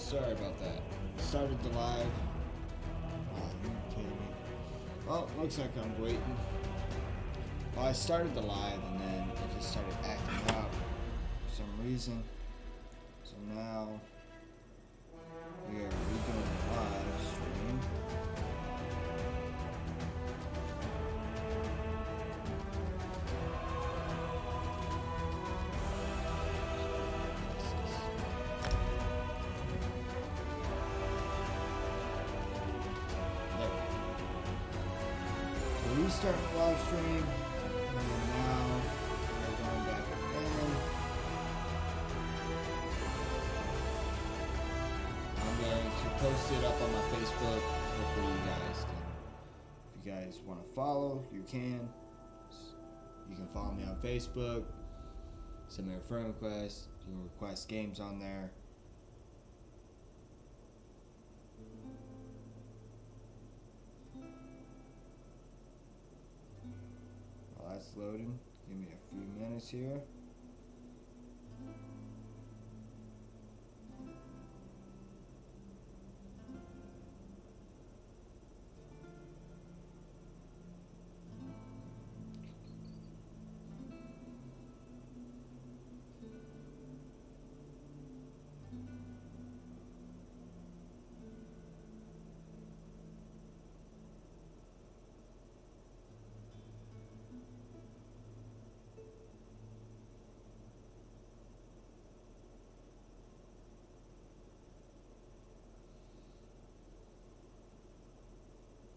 Sorry about that. Started the live. Oh, you kidding me? Well, looks like I'm waiting. Well, I started the live and then it just started acting up for some reason. So now we are redoing the live stream. Restart the live stream, and now we're going back in. I'm going to post it up on my Facebook. Hopefully you guys can, if you guys want to follow, you can. You can follow me on Facebook, send me a friend request, you can request games on there. That's loading. Give me a few minutes here.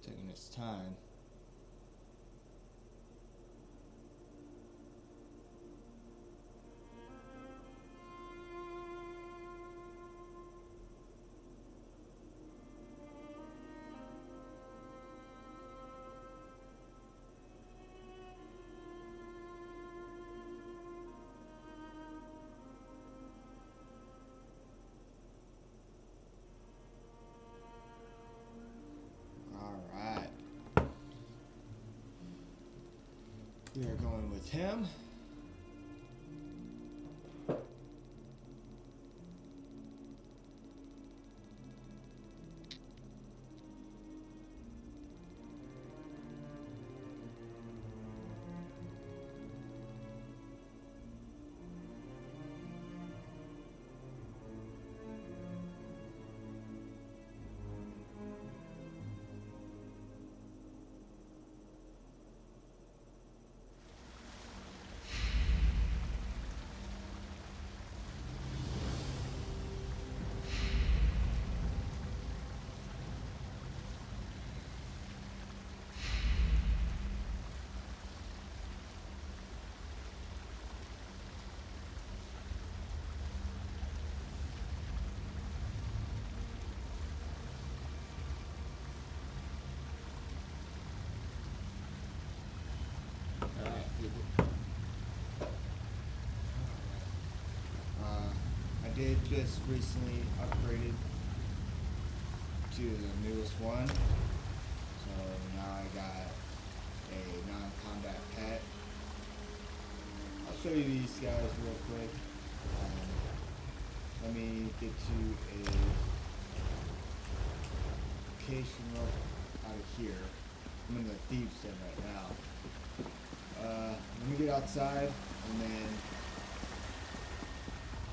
Taking its time. We are going with him. I did just recently upgraded to the newest one, so now I got a non-combat pet. I'll show you these guys real quick. Let me get to a location out of here. I'm in the thieves' den right now. Let me get outside and then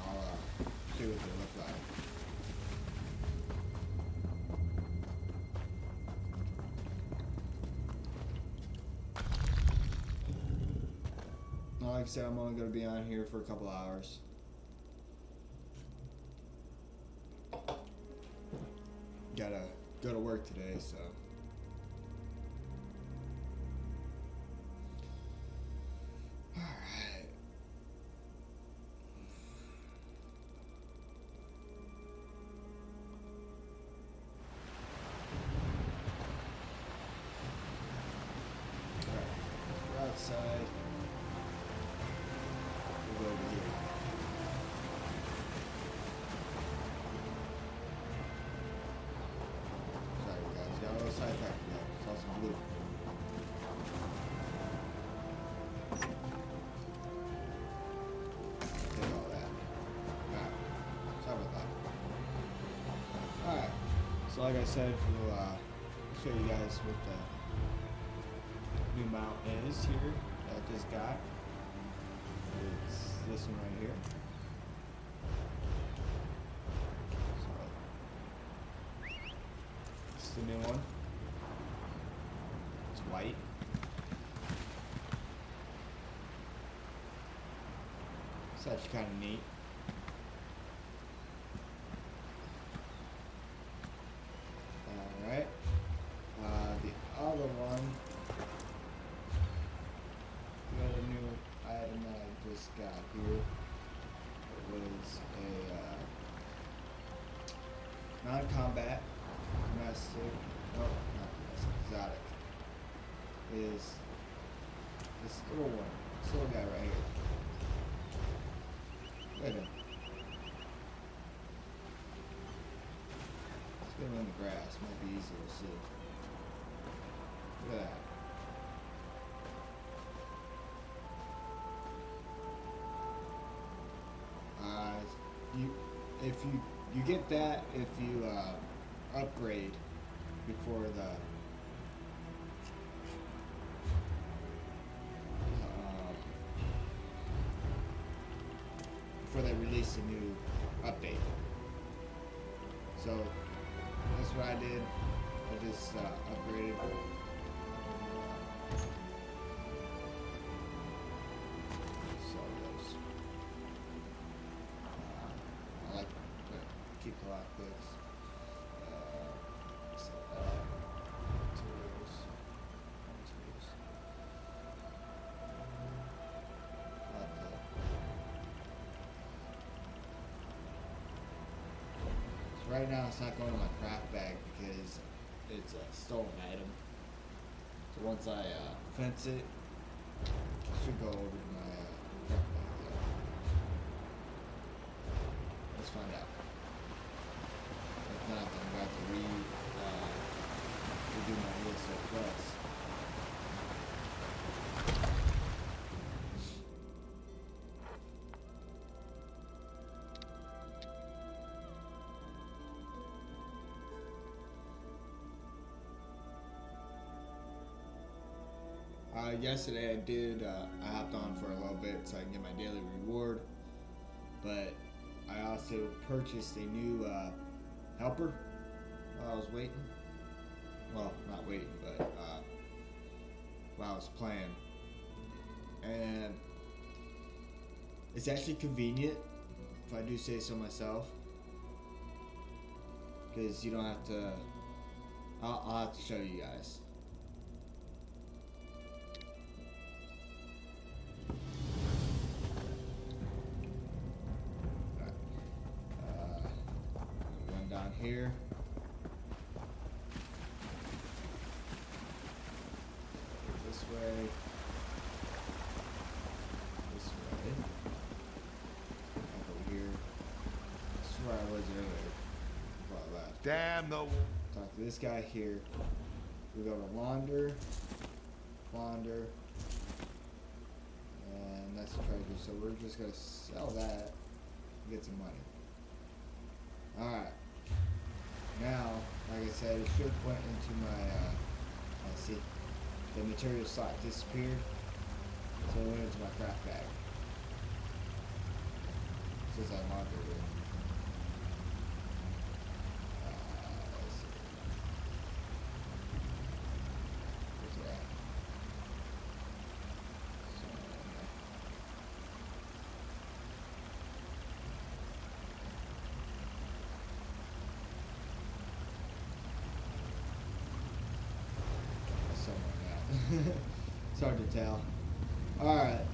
I'll show you what they look like. Like I said, I'm only going to be on here for a couple hours. Gotta go to work today, so. Outside. We'll go over here. Sorry guys, got a little sidetracked there. Saw some blue. Take all that. Alright. Sorry about that. like I said, we'll show you guys what the new mount is here that I just got. It's this one right here. So, it's the new one. It's white. It's actually kind of neat. Alright. The other one, the other new item that I just got here, it was a non-combat, domestic, no, not domestic, exotic, is this little one, this little guy right here. Look at him. Let's get him in the grass, might be easier to see. Look at that. If you get that if you upgrade before they release a new update. So that's what I did. I just upgraded. Keep the lockpicks. Tools. So right now it's not going to my craft bag because it's a stolen item. So once I fence it, it should go over to my craft bag. Let's find out. If not, then I'm going to have to redo my list of quests. Yesterday I hopped on for a little bit so I can get my daily reward, but I also purchased a new helper while I was waiting. Well, not waiting, but while I was playing. And it's actually convenient, if I do say so myself, because you don't have to. I'll have to show you guys. Down here. This way. This way. Over here. This is where I was earlier. Before I left. Damn the. Talk to this guy here. We go to launder. Launder. And that's the treasure. So we're just gonna sell that and get some money. Alright. Now, like I said, it should went into my, let's see, the material slot disappeared, so it went into my craft bag. It says I marked it. Let's see. Where's it at? It's hard to tell. Alright.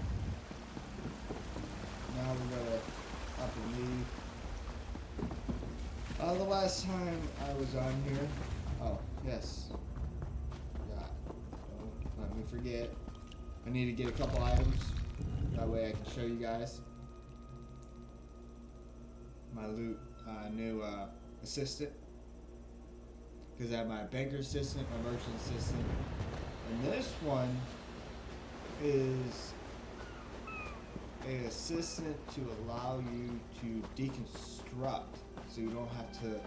Now we're gonna up and leave. The last time I was on here. Oh, yes. Forgot. Don't let me forget. I need to get a couple items. That way I can show you guys my loot, new assistant. Because I have my banker assistant, my merchant assistant. And this one is an assistant to allow you to deconstruct, so you don't have to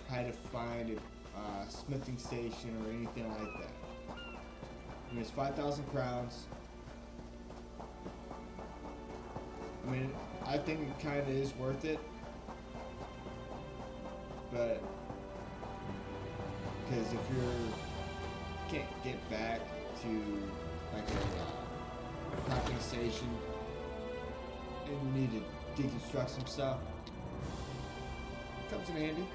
try to find a smithing station or anything like that. I mean, it's 5,000 crowns. I mean, I think it kind of is worth it, but because if can't get back to like a crafting station and you need to deconstruct some stuff, it comes in handy.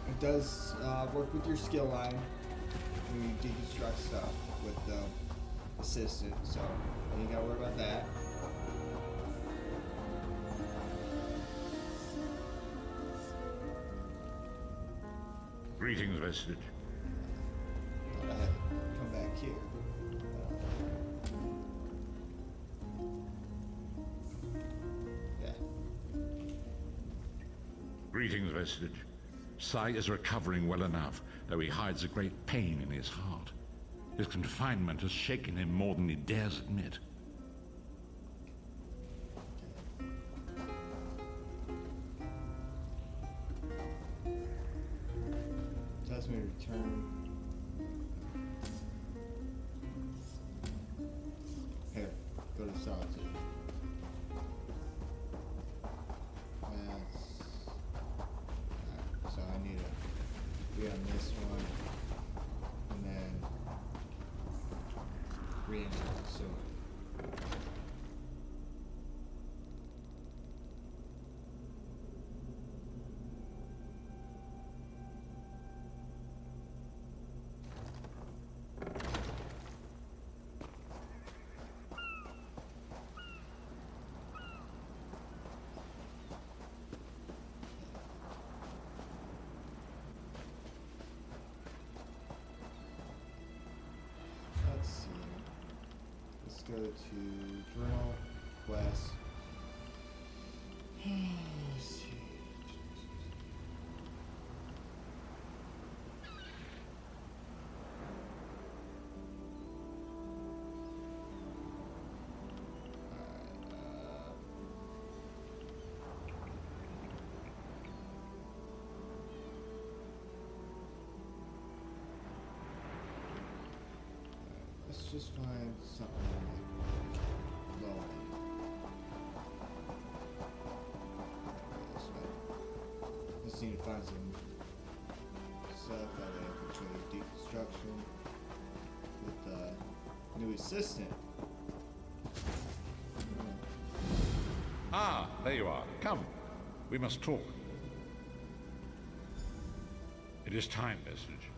It does work with your skill line when you deconstruct stuff with the assistant, so you gotta worry about that. Greetings, Vestige. Thought I had to come back here. Yeah. Greetings, Vestige. Sai is recovering well enough, though he hides a great pain in his heart. His confinement has shaken him more than he dares admit. Tells me to return. Here, go to solitude. So I need to be on this one, and then re-enter the sewer. Let's see. Let's go to journal, quest. Let's see. Let's just find something low end. This way. Just need to find some stuff that I can do deconstruction with the new assistant. Ah, there you are. Come. We must talk. It is time, Vestige.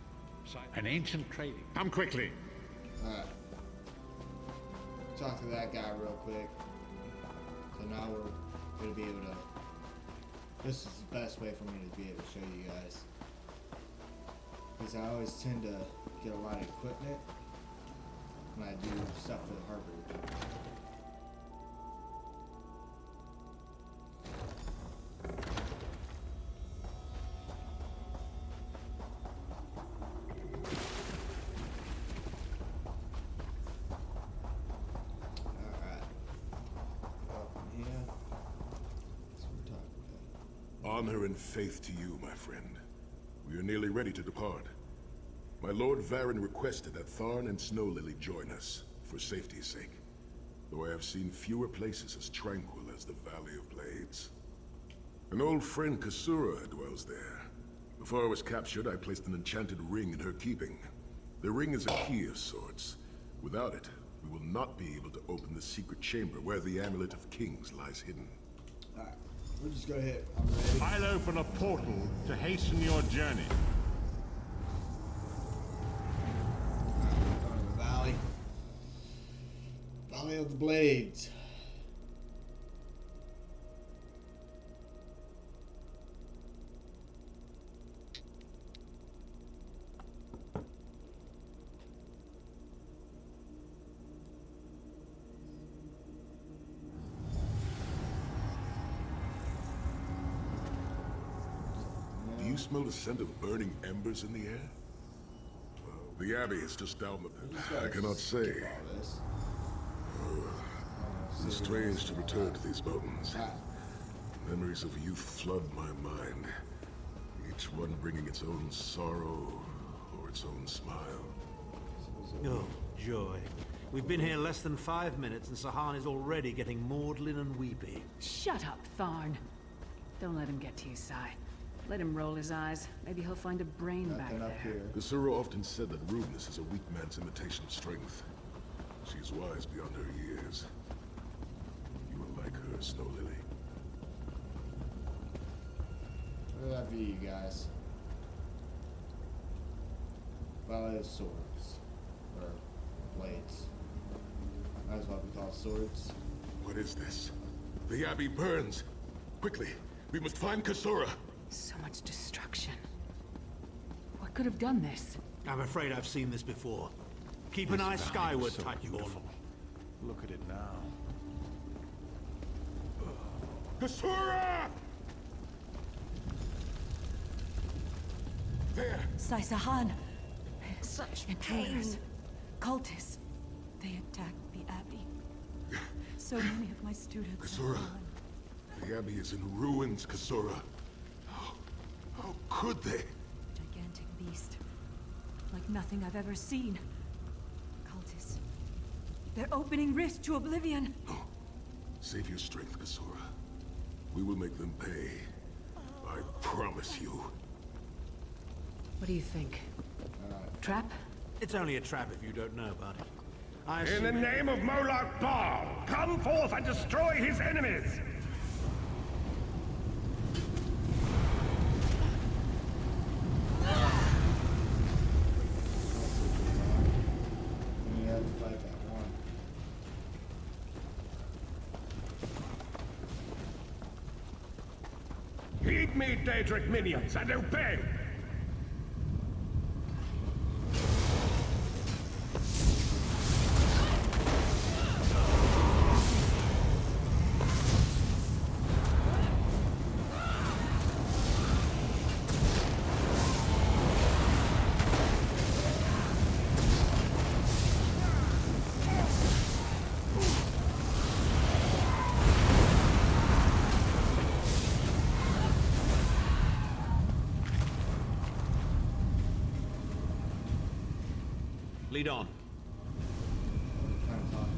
An ancient trading. Come quickly. Alright. Talk to that guy real quick. So now we're going to be able to... This is the best way for me to be able to show you guys. Because I always tend to get a lot of equipment when I do stuff for the harbor. Honor and faith to you, my friend. We are nearly ready to depart. My Lord Varen requested that Tharn and Snow Lily join us, for safety's sake. Though I have seen fewer places as tranquil as the Valley of Blades. An old friend, Kasura, dwells there. Before I was captured, I placed an enchanted ring in her keeping. The ring is a key of sorts. Without it, we will not be able to open the secret chamber where the Amulet of Kings lies hidden. Alright, we'll just go ahead. I'm ready. I'll open a portal to hasten your journey. Going to the valley. Valley of the Blades. Do you smell the scent of burning embers in the air? Well, The Abbey is just down the... just gotta I cannot say. skip all this. It's strange to return to these mountains. Ah, Memories of youth flood my mind. Each one bringing its own sorrow or its own smile. Oh, joy. We've been here less than 5 minutes and Sahan is already getting maudlin and weepy. Shut up, Tharn. Don't let him get to you, Sai. Let him roll his eyes. Maybe he'll find a brain back nothing up there. here. Kasura often said that rudeness is a weak man's imitation of strength. She is wise beyond her years. You are like her, Snow Lily. What did that be, you guys? Well, it is swords. Or blades. Might as well be called swords. What is this? The Abbey burns! Quickly, we must find Kasura! So much destruction. What could have done this? I'm afraid I've seen this before. Keep an eye skyward, Titanborn. Look at it now. Kasura! There! Sai Sahan. Such Intruders. Cultists. They attacked the Abbey. So many of my students have Kasura. gone. The Abbey is in ruins, Kasura. How could they? Gigantic beast. Like nothing I've ever seen. Cultists. They're opening rifts to oblivion. No. Save your strength, Kasura. We will make them pay. I promise you. What do you think? Trap? It's only a trap if you don't know about it. I In assume the name of Moloch Baal, come forth and destroy his enemies! We have to fight that one. Heed me, Daedric minions, and obey! lead on. Kind of fun.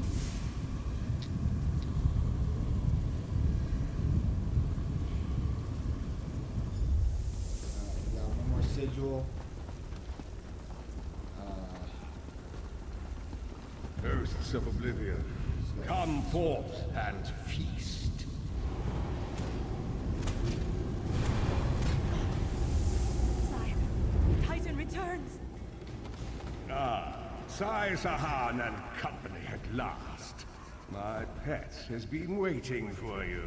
We got one more sigil. Hosts of Oblivion, come forth and feast. Sire, Titan returns. Sai Sahan and company at last. My pet has been waiting for you.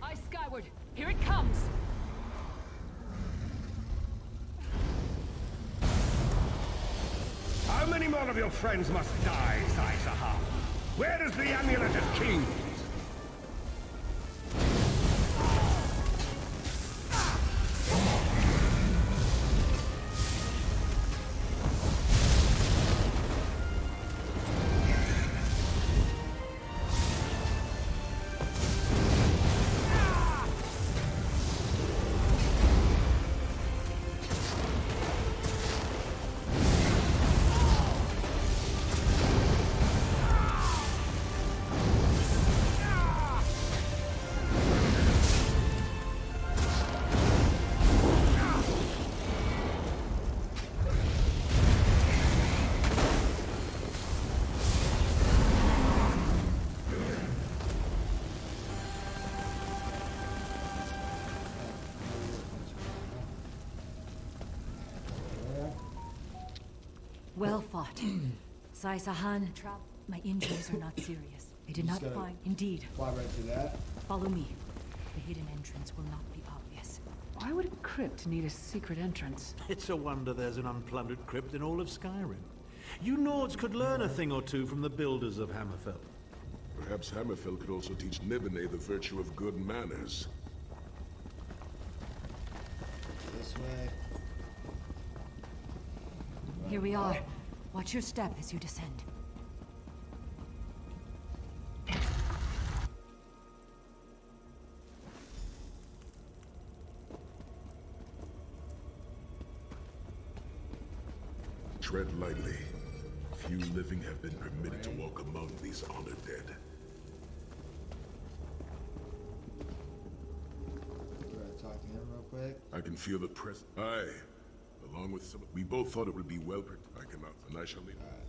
Eye skyward. Here it comes. How many more of your friends must die, Sai Sahan? Where is the amulet of kings? Well fought. Sai Sahan, my injuries are not serious. I did not Just gotta- find. Indeed. Fly right through that. Follow me. The hidden entrance will not be obvious. Why would a crypt need a secret entrance? It's a wonder there's an unplundered crypt in all of Skyrim. You Nords could learn a thing or two from the builders of Hammerfell. Perhaps Hammerfell could also teach Nibene the virtue of good manners. This way. Here we are. Watch your step as you descend. Tread lightly. Few living have been permitted to walk among these honored dead. Talk to him real quick. I can feel the press. Aye. Along with some. We both thought it would be well protected. I cannot, and I shall leave. Alright,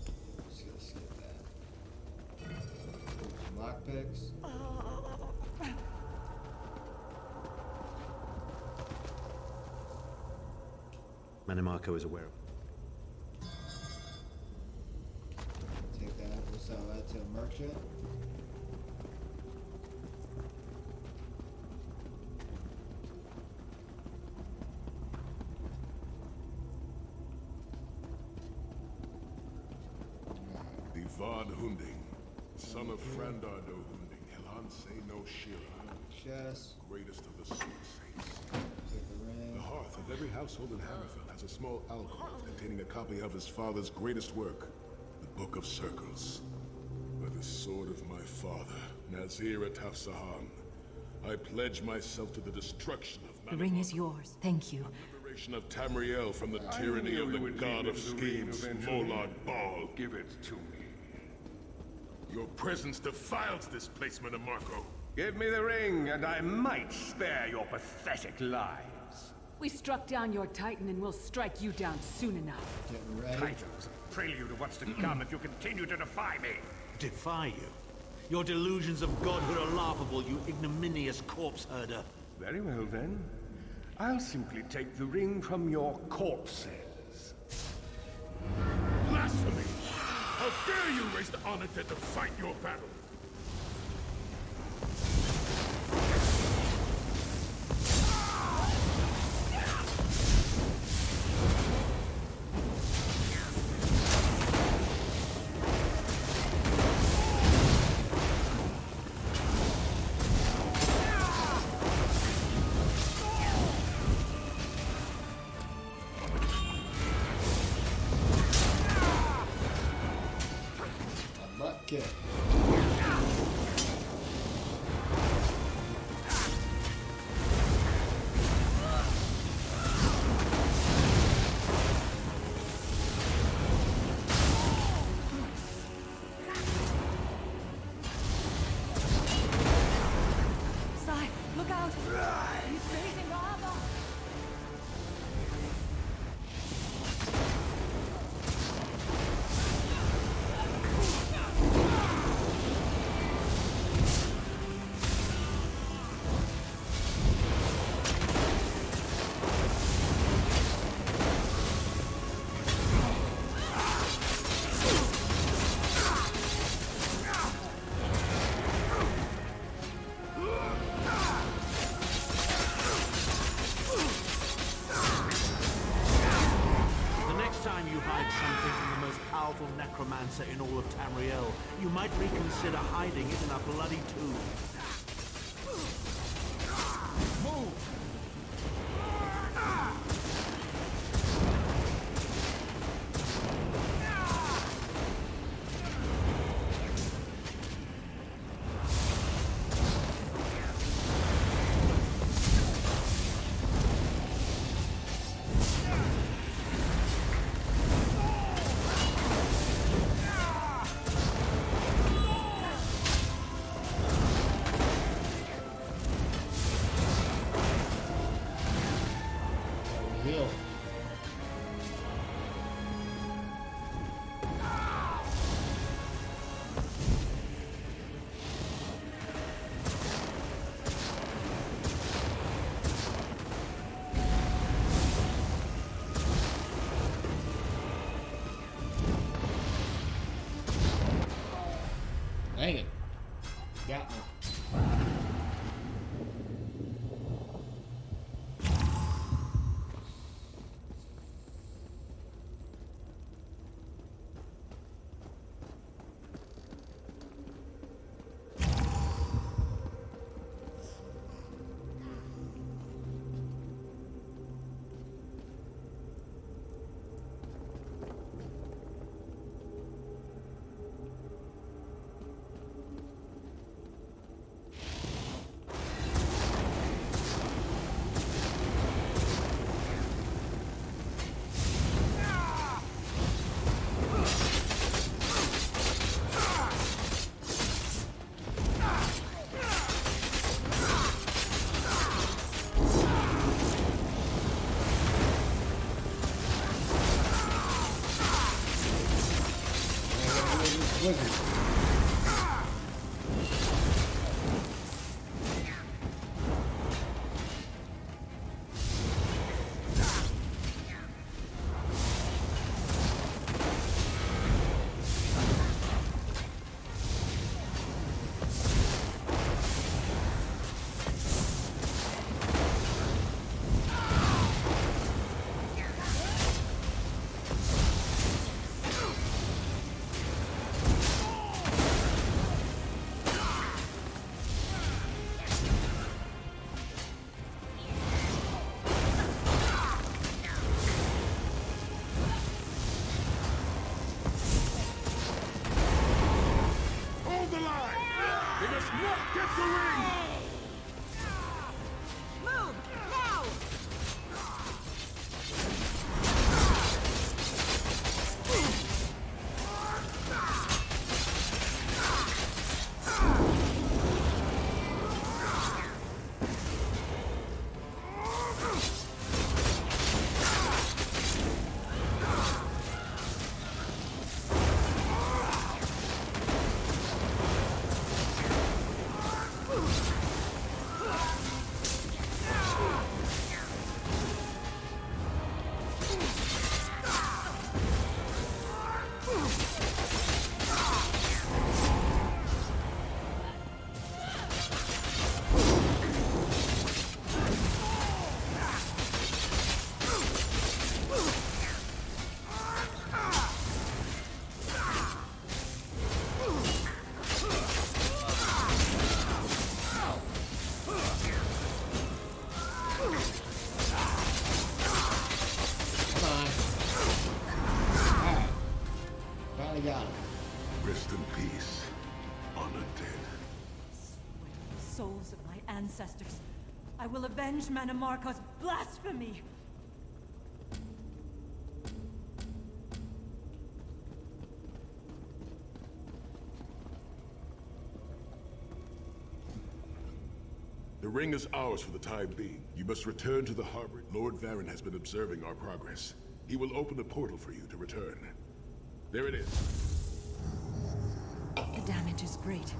just gonna skip that. Lockpicks. Manimarco is aware of. Take that. We'll sell that to a merchant. Van Hunding, son of Frandardo Hunding, Helan say no Shira, Chest. greatest of the Sword Saints. Take the ring. The hearth of every household in Hammerfell has a small alcove containing a copy of his father's greatest work, the Book of Circles. By the sword of my father, Nazir Ataf Sahan, I pledge myself to the destruction of The ring is yours. Thank you. liberation of Tamriel from the tyranny of the god of schemes, Molad Ball. Give it to me. Your presence defiles this place, Manimarco. Give me the ring, and I might spare your pathetic lives. We struck down your Titan and we'll strike you down soon enough. Getting ready. Titans, a prelude of what's to come if you continue to defy me. Defy you? Your delusions of godhood are laughable, you ignominious corpse herder. Very well, then. I'll simply take the ring from your corpses. Blasphemy! How dare you raise the honor dead to fight your battle? Butt kick. Sai, look out! He's raising lava! The next time you hide something from the most powerful necromancer in all of Tamriel, you might reconsider hiding it in a bloody tomb. wizard. Hold the line! We must not get the ring! Move! Now! Come on. Alright. Finally got him. Rest in peace, honored dead. Swear the souls of my ancestors. I will avenge Manamarco's blasphemy! The ring is ours for the time being. You must return to the harbor. Lord Varen has been observing our progress. He will open a portal for you to return. There it is. The damage is great,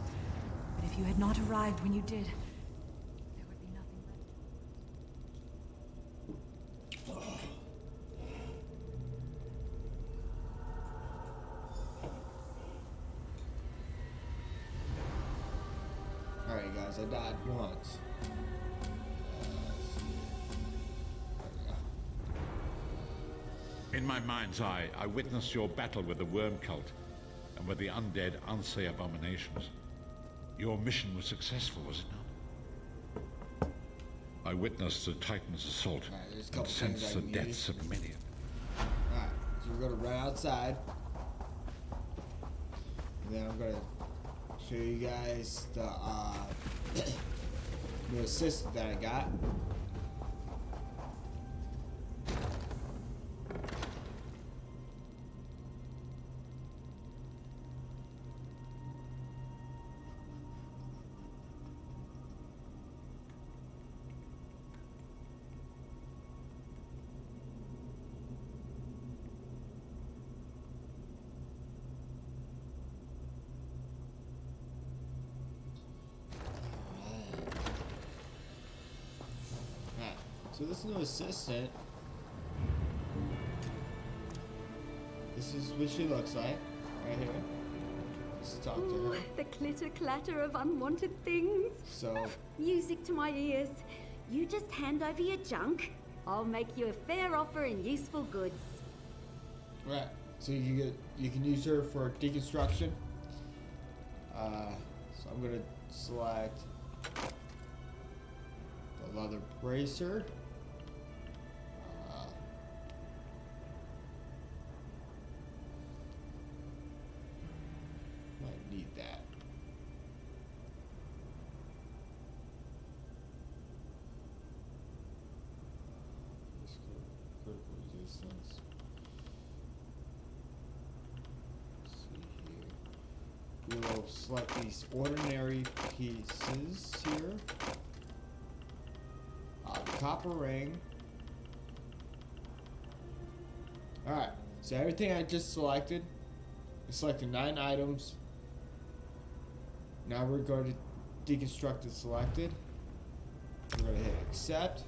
but if you had not arrived when you did, there would be nothing left. Alright guys, I died once. In my mind's eye, I witnessed your battle with the worm cult and with the undead Unsay abominations. Your mission was successful, was it not? I witnessed the Titan's assault Alright, there's a and couple things sensed I the can deaths of many. Alright, so we're gonna run outside. And then I'm gonna show you guys the new assistant that I got. So this new assistant, this is what she looks like, right here. Let's talk to Ooh, her. the clitter-clatter of unwanted things. So, Music to my ears. You just hand over your junk. I'll make you a fair offer in useful goods. right. So you can use her for deconstruction. So I'm gonna select the leather bracer. Might need that. Let's go critical resistance. Let's see here. We will select these ordinary pieces here. The copper ring. Alright, so everything I just selected selected 9 items. Now we're going to deconstruct it selected. We're going to hit accept.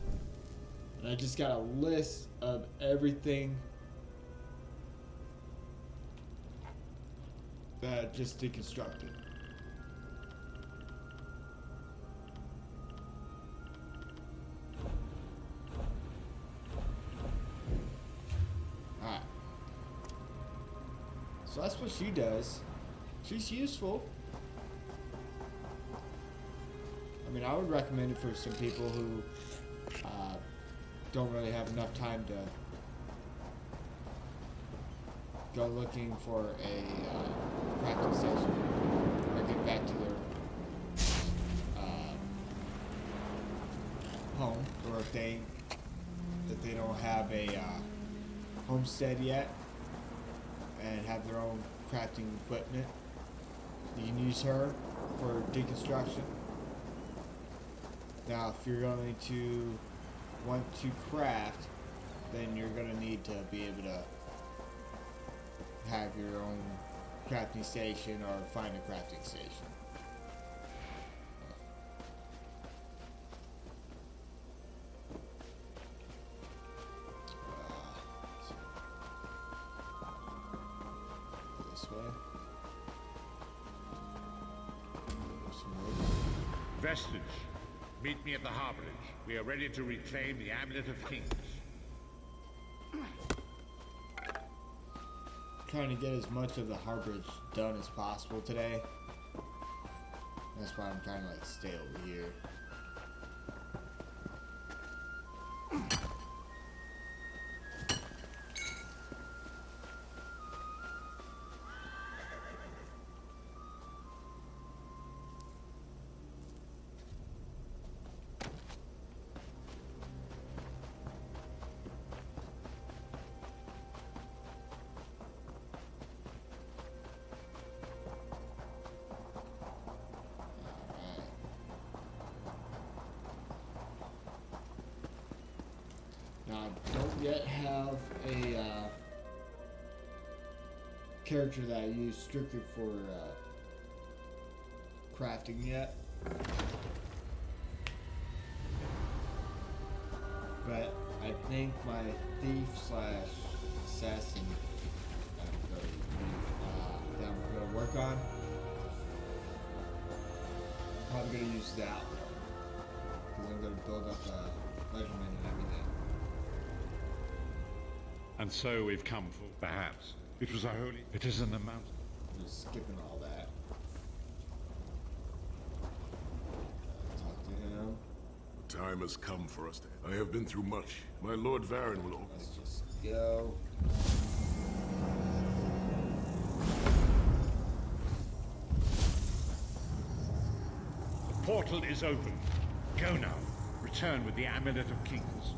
And I just got a list of everything that I just deconstructed. Alright. So that's what she does. She's useful. I mean, I would recommend it for some people who don't really have enough time to go looking for a crafting station or get back to their home, or if they don't have a homestead yet and have their own crafting equipment. You can use her for deconstruction. Now, if you're going to want to craft, then you're going to need to be able to have your own crafting station or find a crafting station. This way. Vestige, meet me at the harborage. We are ready to reclaim the Amulet of Kings. Trying to get as much of the harborage done as possible today. That's why I'm trying to like stay over here. Now, I don't yet have a character that I use strictly for crafting yet. But I think my thief / assassin that I'm going to work on, I'm probably going to use that one. Because I'm going to build up a measurement and everything. And so we've come for, perhaps. It was a holy... It is in the mountain. I'm just skipping all that. Talk to him. The time has come for us to... I have been through much. My Lord Varen will open... Let's just go. The portal is open. Go now. Return with the Amulet of Kings.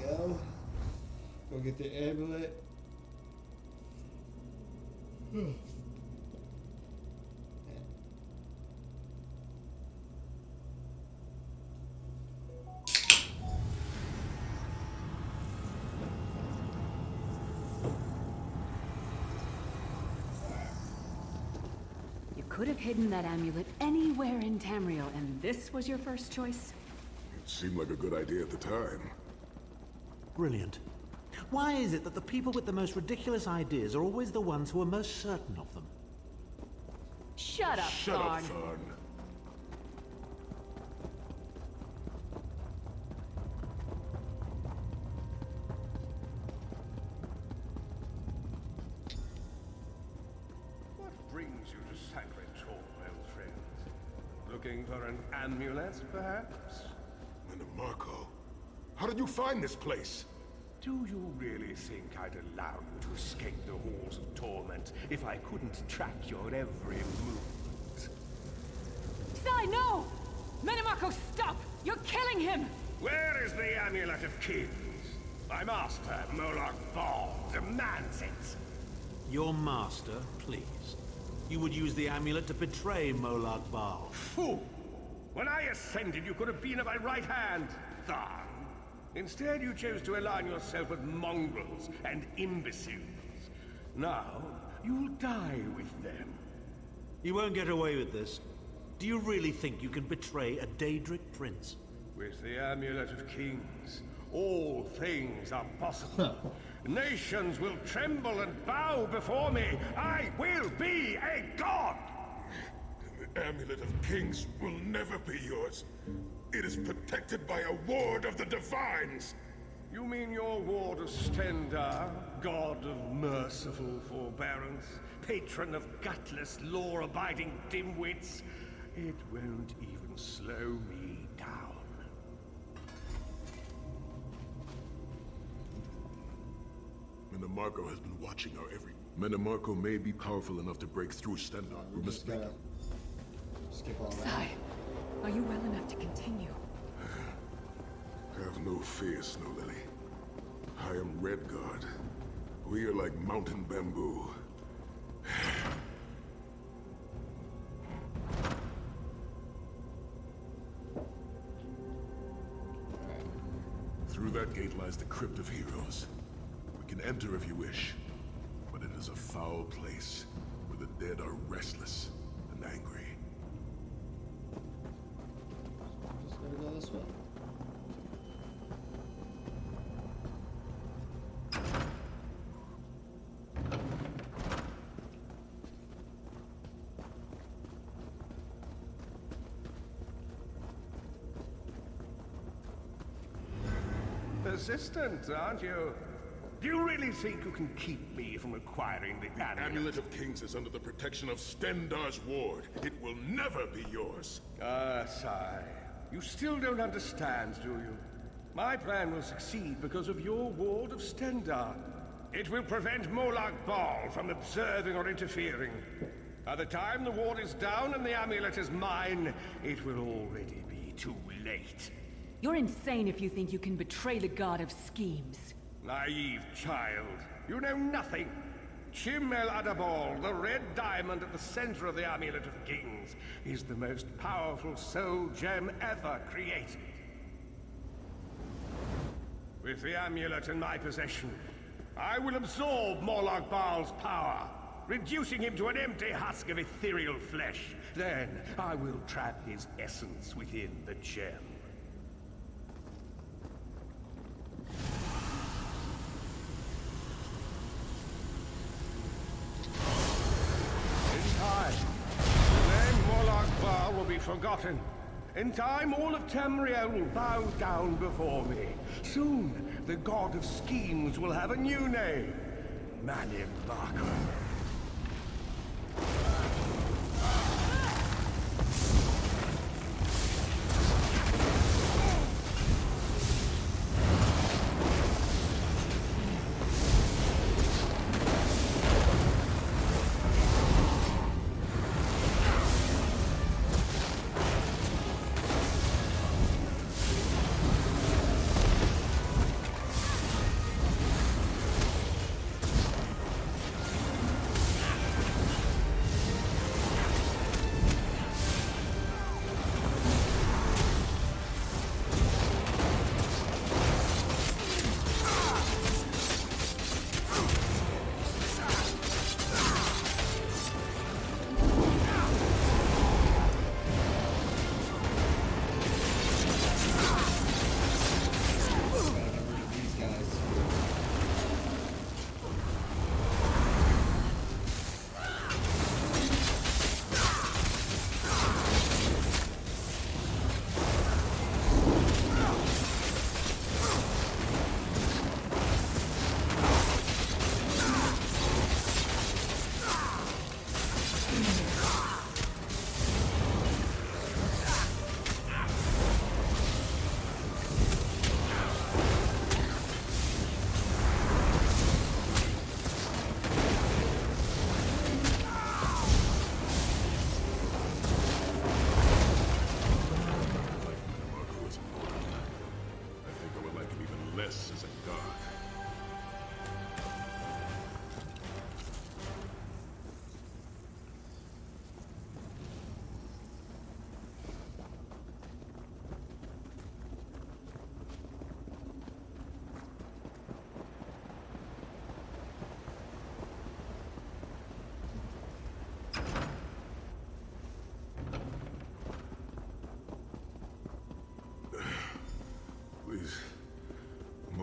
Go. Go get the amulet. You could have hidden that amulet anywhere in Tamriel, and this was your first choice? It seemed like a good idea at the time. Brilliant. Why is it that the people with the most ridiculous ideas are always the ones who are most certain of them? Shut up, Shut up, Tharn. Tharn. What brings you to Sacred Tor, old friend? Looking for an amulet, perhaps? Marco, how did you find this place? Do you really think I'd allow you to escape the halls of torment if I couldn't track your every movement? Sai, no! Menimarco, stop! You're killing him! Where is the Amulet of Kings? My master, Molag Bal, demands it. Your master, please. You would use the amulet to betray Molag Bal. Fool! When I ascended, you could have been at my right hand, Tharn. Instead, you chose to align yourself with mongrels and imbeciles. Now, you'll die with them. You won't get away with this. Do you really think you can betray a Daedric prince? With the Amulet of Kings, all things are possible. Nations will tremble and bow before me. I will be a god! The Amulet of Kings will never be yours. It is protected by a ward of the Divines. You mean your ward of Stendar, god of merciful forbearance, patron of gutless, law-abiding dimwits? It won't even slow me down. Menomarco has been watching our every... Menomarco may be powerful enough to break through Stendar. We just gotta skip all that. Sai, are you well enough to continue? Have no fear, Snow Lily. I am Redguard. We are like mountain bamboo. Through that gate lies the Crypt of Heroes. We can enter if you wish, but it is a foul place where the dead are restless and angry. Just gotta go this way. Persistent, aren't you? Do you really think you can keep me from acquiring the amulet? Amulet of Kings is under the protection of Stendar's ward. It will never be yours. Ah, Sai. You still don't understand, do you? My plan will succeed because of your ward of Stendar. It will prevent Molag Bal from observing or interfering. By the time the ward is down and the amulet is mine, it will already be too late. You're insane if you think you can betray the god of schemes. Naive child. You know nothing. Chim El Adabal, the red diamond at the center of the Amulet of Kings, is the most powerful soul gem ever created. With the amulet in my possession, I will absorb Molag Bal's power, reducing him to an empty husk of ethereal flesh. Then I will trap his essence within the gem. Will be forgotten. In time, all of Tamriel will bow down before me. Soon, the god of schemes will have a new name. Manimbarco.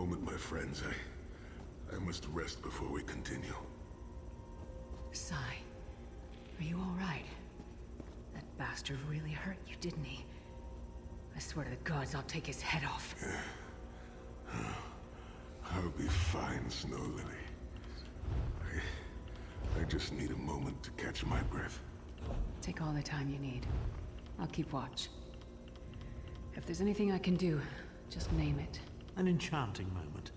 moment, my friends. I must rest before we continue. Sai, are you all right? That bastard really hurt you, didn't he? I swear to the gods, I'll take his head off. I'll be fine, Snow Lily. I just need a moment to catch my breath. Take all the time you need. I'll keep watch. If there's anything I can do, just name it. An enchanting moment.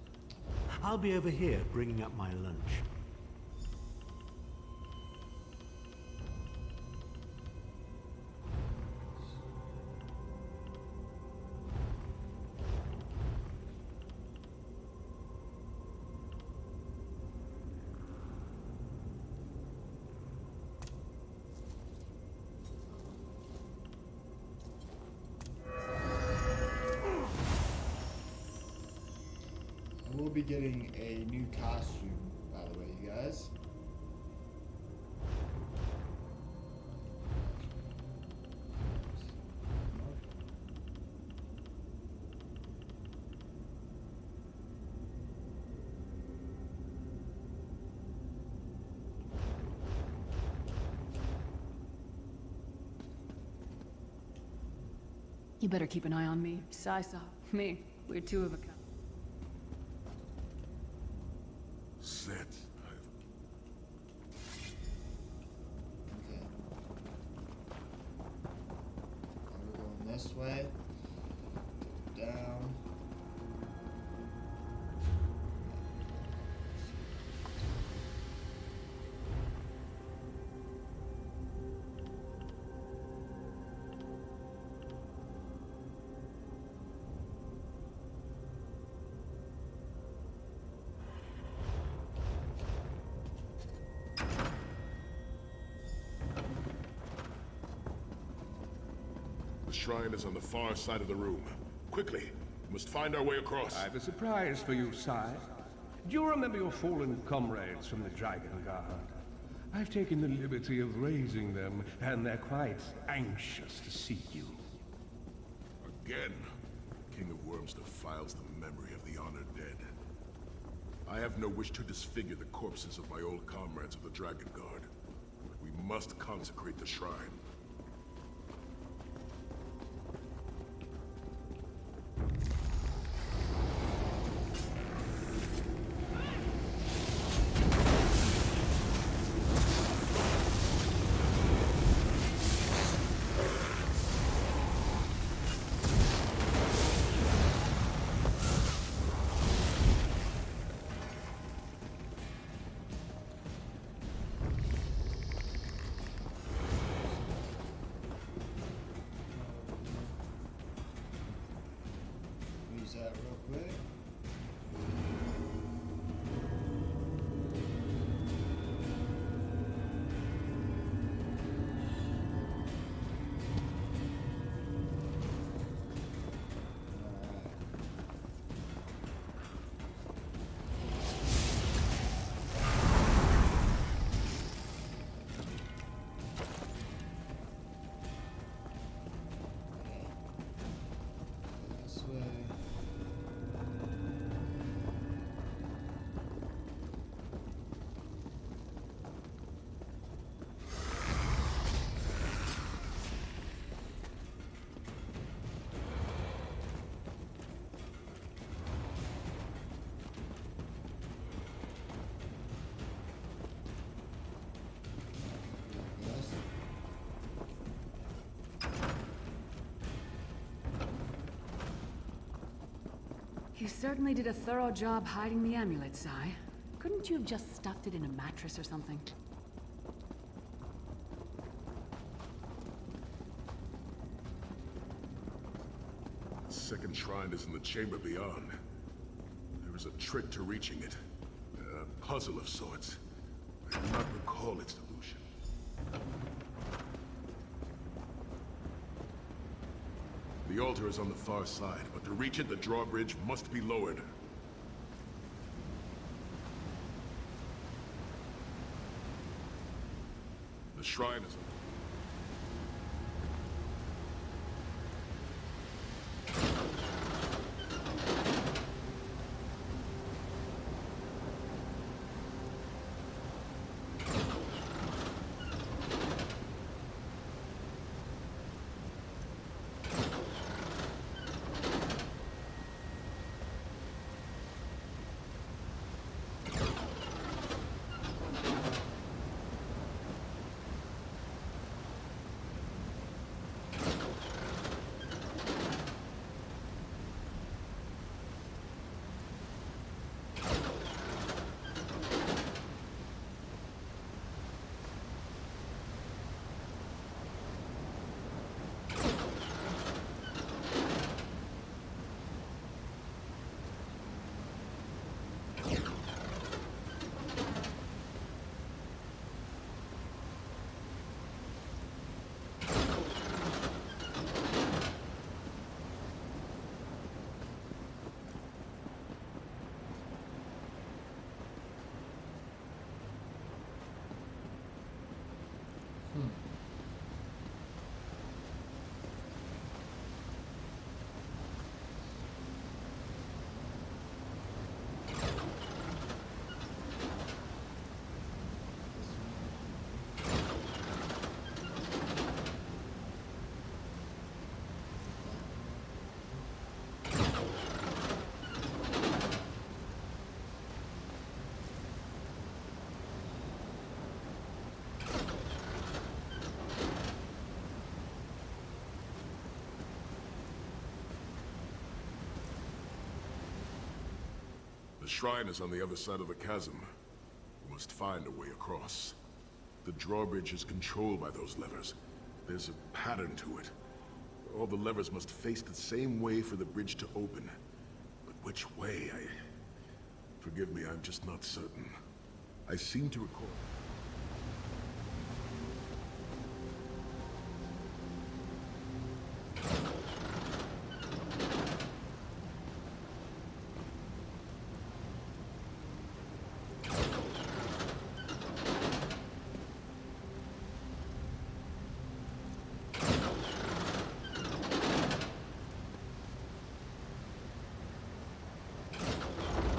I'll be over here bringing up my lunch. We'll be getting a new costume, by the way, you guys. You better keep an eye on me. Sai saw me. We're two of a kind. Set. Okay. Now we're going this way. Down. The shrine is on the far side of the room. Quickly, we must find our way across. I have a surprise for you, Sai. Do you remember your fallen comrades from the Dragon Guard? I've taken the liberty of raising them, and they're quite anxious to see you. Again, King of Worms defiles the memory of the honored dead. I have no wish to disfigure the corpses of my old comrades of the Dragon Guard. But we must consecrate the shrine. Use that real quick. This way. Yes. You certainly did a thorough job hiding the amulet, Sai. Couldn't you have just stuffed it in a mattress or something? The second shrine is in the chamber beyond. There is a trick to reaching it. A puzzle of sorts. I do not recall its solution. The altar is on the far side, but to reach it, the drawbridge must be lowered. The shrine is... The shrine is on the other side of the chasm. We must find a way across. The drawbridge is controlled by those levers. There's a pattern to it. All the levers must face the same way for the bridge to open. But which way? Forgive me, I'm just not certain. I seem to recall...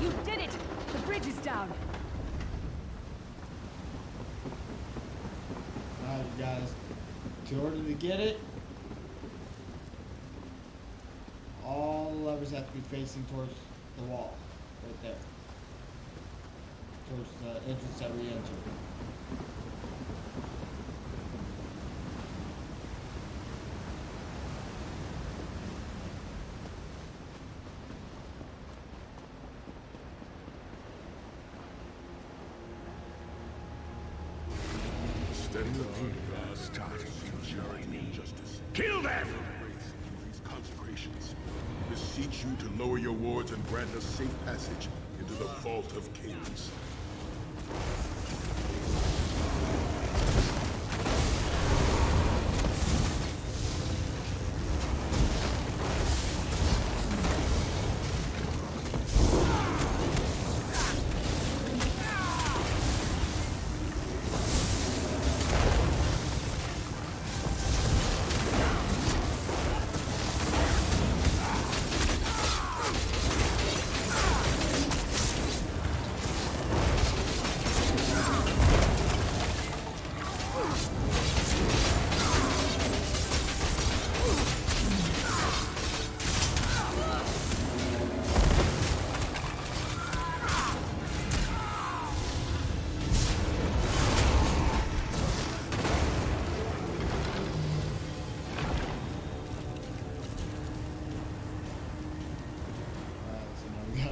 You did it! The bridge is down! Alright, guys. In order to get it, all the levers have to be facing towards the wall. Right there. Towards the entrance that we entered. Kill them! These consecrations beseech you to lower your wards and grant us safe passage into the Vault of Kings.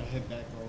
Head back over.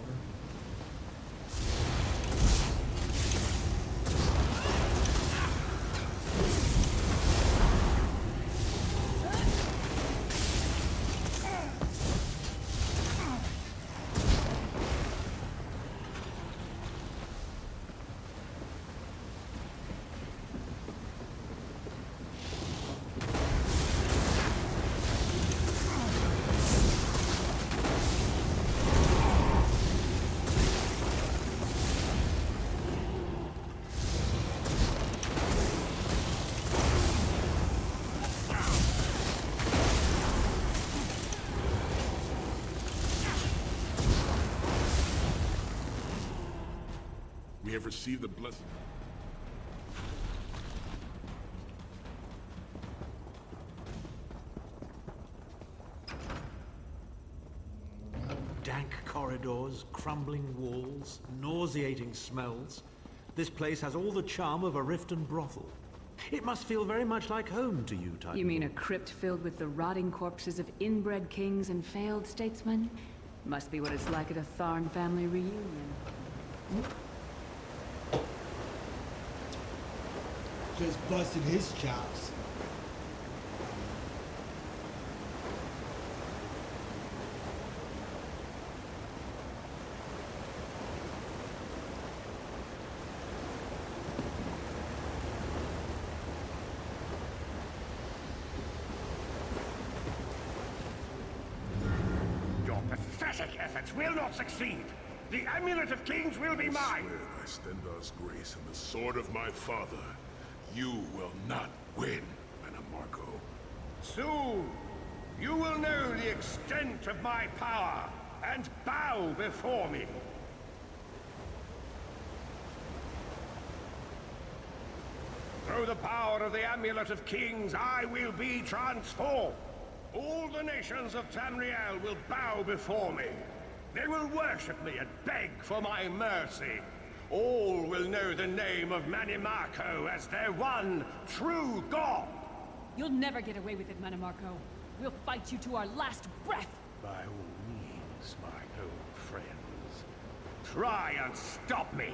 We have received the blessing. Dank corridors, crumbling walls, nauseating smells. This place has all the charm of a Riften brothel. It must feel very much like home to you, Titan. You mean a crypt filled with the rotting corpses of inbred kings and failed statesmen? Must be what it's like at a Tharn family reunion. Just busted his chops. Your pathetic efforts will not succeed. The Amulet of Kings will be mine. I swear by Stendar's grace and the sword of my father, you will not win, Marco. Soon, you will know the extent of my power and bow before me. Through the power of the Amulet of Kings, I will be transformed. All the nations of Tamriel will bow before me. They will worship me and beg for my mercy. All will know the name of Manimarco as their one true god. You'll never get away with it, Manimarco. We'll fight you to our last breath. By all means, my old friends. try and stop me.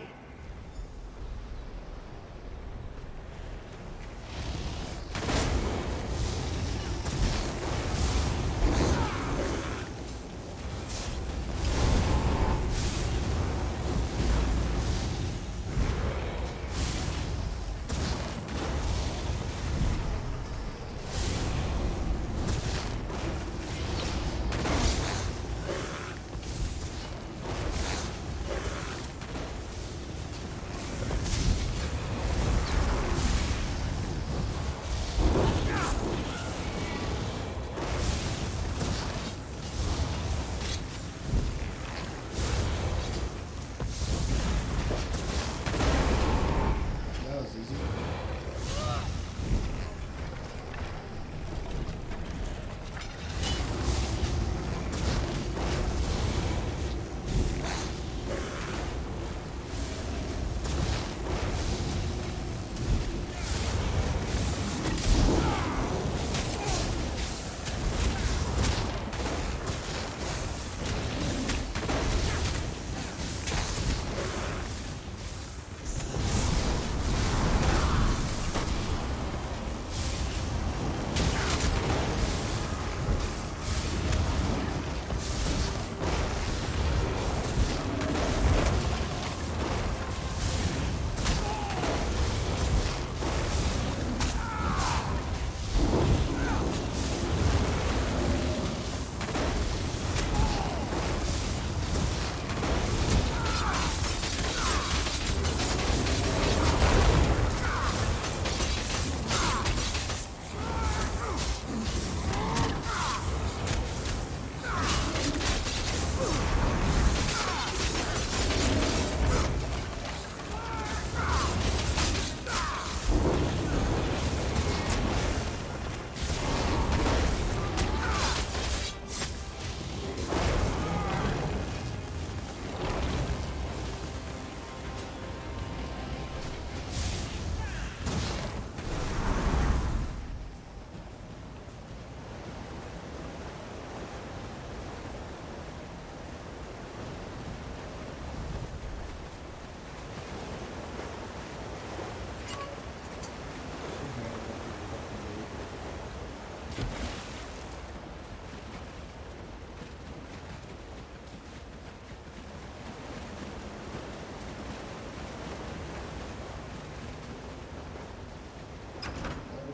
That was easy.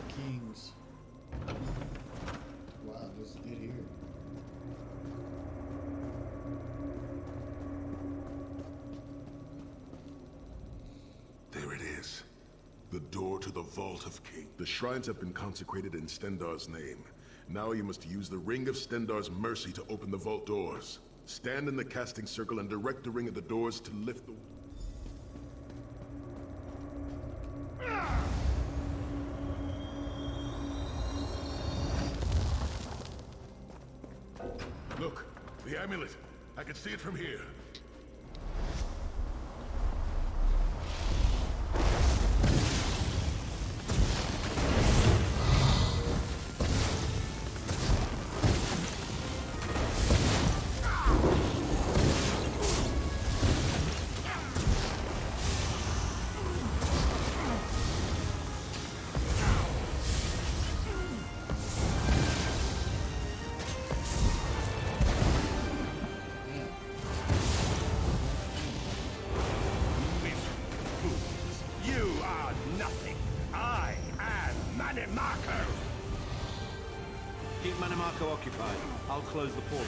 Kings. Wow, this is good here. There it is. The door to the Vault of King. The shrines have been consecrated in Stendarr's name. Now you must use the Ring of Stendarr's mercy to open the vault doors. Stand in the casting circle and direct the ring at the doors to lift the... Look, the amulet. I can see it from here. Keep Manimarco occupied. I'll close the portal.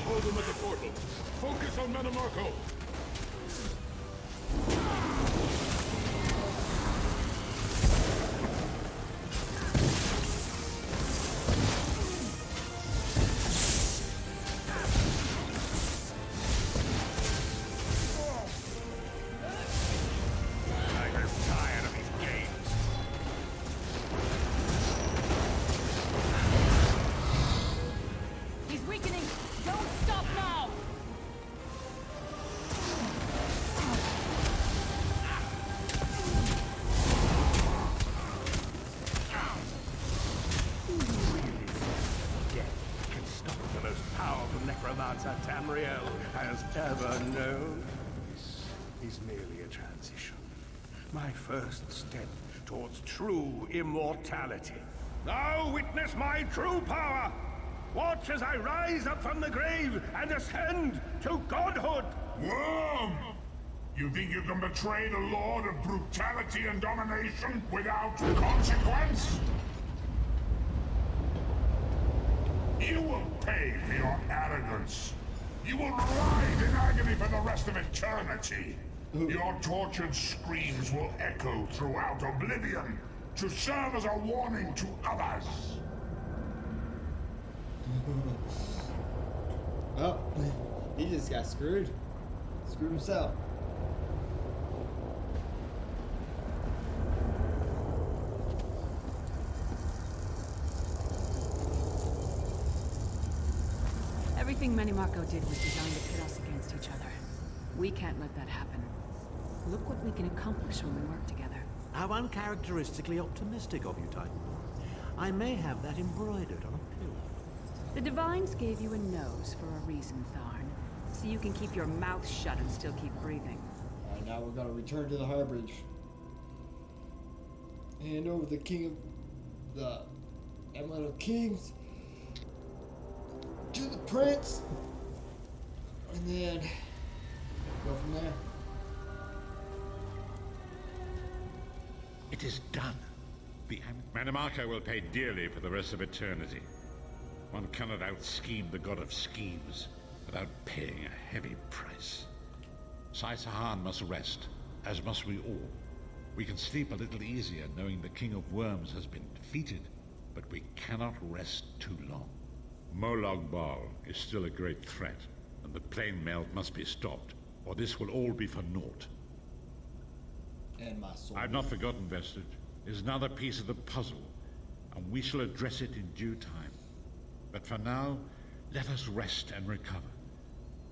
Hold them at the portal. Focus on Manimarco. hearts that Tamriel has ever known. This is merely a transition. My first step towards true immortality. Now witness my true power! Watch as I rise up from the grave and ascend to godhood! Worm! You think you can betray the Lord of Brutality and Domination without consequence? You will pay for your arrogance. You will writhe in agony for the rest of eternity. Your tortured screams will echo throughout oblivion to serve as a warning to others. Oh, he just got screwed. Screwed himself. Everything Manimarco did was designed to pit us against each other. We can't let that happen. Look what we can accomplish when we work together. How uncharacteristically optimistic of you, Titanborn. I may have that embroidered on a pillar. The Divines gave you a nose for a reason, Tharn. So you can keep your mouth shut and still keep breathing. Alright, now we're gonna return to the Harbridge. Hand over the King of the Amulet of Kings to the Prince. And then go from there. It is done. The Manimarco will pay dearly for the rest of eternity. One cannot out-scheme the god of schemes without paying a heavy price. Sahan must rest, as must we all. We can sleep a little easier knowing the King of Worms has been defeated, but we cannot rest too long. Molag Bal is still a great threat, and the plane melt must be stopped, or this will all be for naught. And my soul. I've not forgotten Vestige. It is another piece of the puzzle, and we shall address it in due time. But for now, let us rest and recover.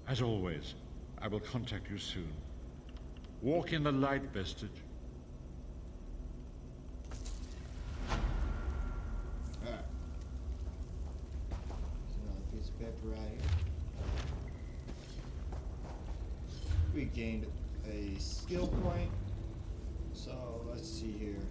As always, I will contact you soon. Walk in the light, Vestige. Alright. There's another piece of paper right here. We gained a skill point. So let's see here.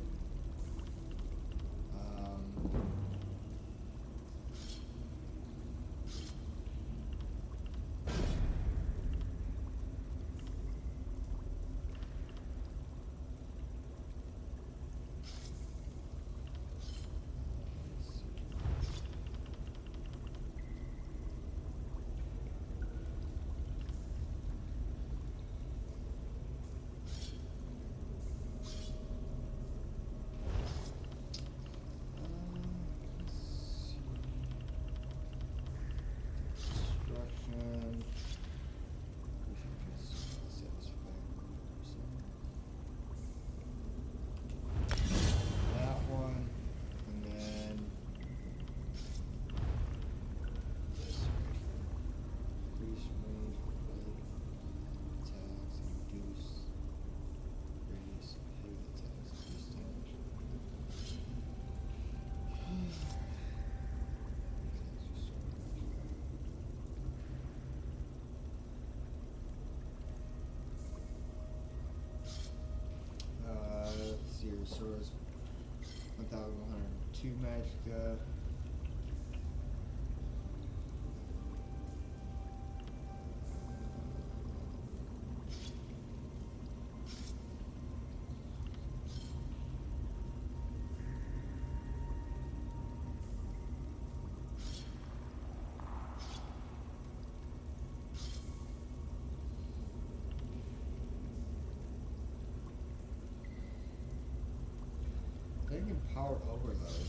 Resource 1102 magicka. They can power overload.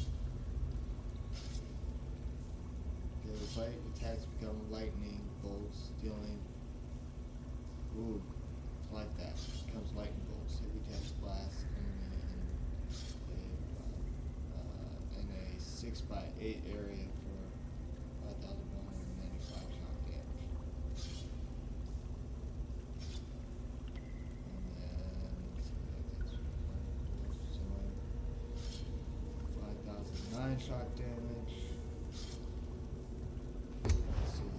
Okay, light attacks become lightning bolts, dealing. Ooh, like that. Becomes lightning bolts. Heavy attacks blast in a 6x8 area for 5,195 shock damage. And then 5,009 shock damage. Let's see.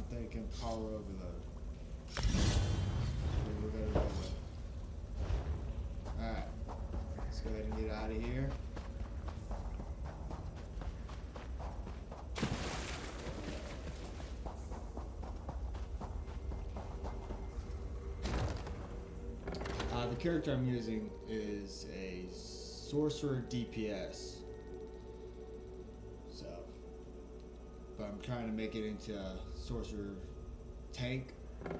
think it can power overload. Okay, we're gonna go with it. Alright. Let's go ahead and get out of here. The character I'm using is a sorcerer DPS. So, but I'm trying to make it into a sorcerer tank. That